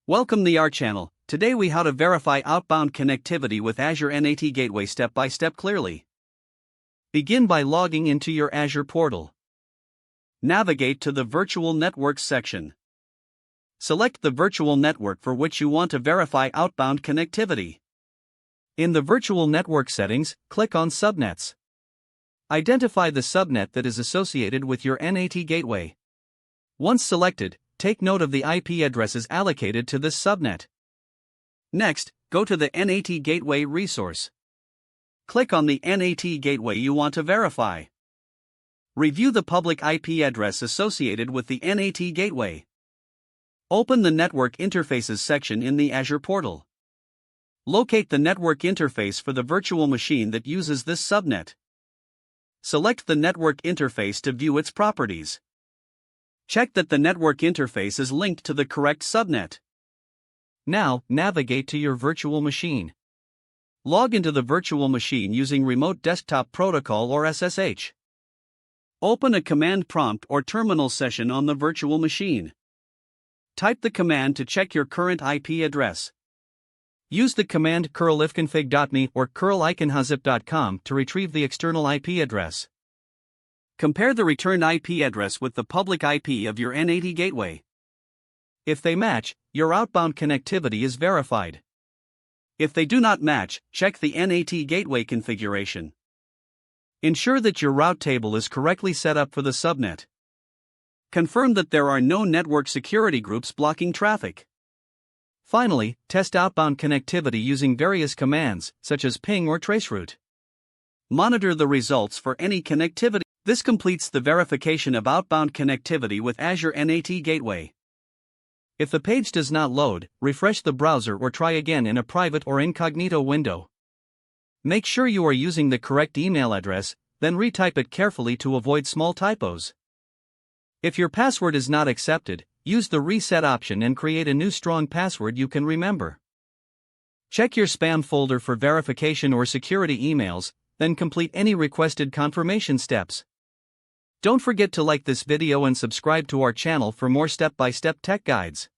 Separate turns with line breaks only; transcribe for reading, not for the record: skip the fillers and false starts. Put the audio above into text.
Welcome to our channel. Today we how to verify outbound connectivity with Azure NAT Gateway step by step clearly. Begin by logging into your Azure portal. Navigate to the Virtual Networks section. Select the virtual network for which you want to verify outbound connectivity. In the Virtual Network settings, click on Subnets. Identify the subnet that is associated with your NAT Gateway. Once selected, take note of the IP addresses allocated to this subnet. Next, go to the NAT Gateway resource. Click on the NAT Gateway you want to verify. Review the public IP address associated with the NAT Gateway. Open the Network Interfaces section in the Azure portal. Locate the network interface for the virtual machine that uses this subnet. Select the network interface to view its properties. Check that the network interface is linked to the correct subnet. Now, navigate to your virtual machine. Log into the virtual machine using Remote Desktop Protocol or SSH. Open a command prompt or terminal session on the virtual machine. Type the command to check your current IP address. Use the command curl ifconfig.me or curl iconhazip.com to retrieve the external IP address. Compare the returned IP address with the public IP of your NAT Gateway. If they match, your outbound connectivity is verified. If they do not match, check the NAT Gateway configuration. Ensure that your route table is correctly set up for the subnet. Confirm that there are no network security groups blocking traffic. Finally, test outbound connectivity using various commands, such as ping or traceroute. Monitor the results for any connectivity. This completes the verification of outbound connectivity with Azure NAT Gateway. If the page does not load, refresh the browser or try again in a private or incognito window. Make sure you are using the correct email address, then retype it carefully to avoid small typos. If your password is not accepted, use the reset option and create a new strong password you can remember. Check your spam folder for verification or security emails, then complete any requested confirmation steps. Don't forget to like this video and subscribe to our channel for more step-by-step tech guides.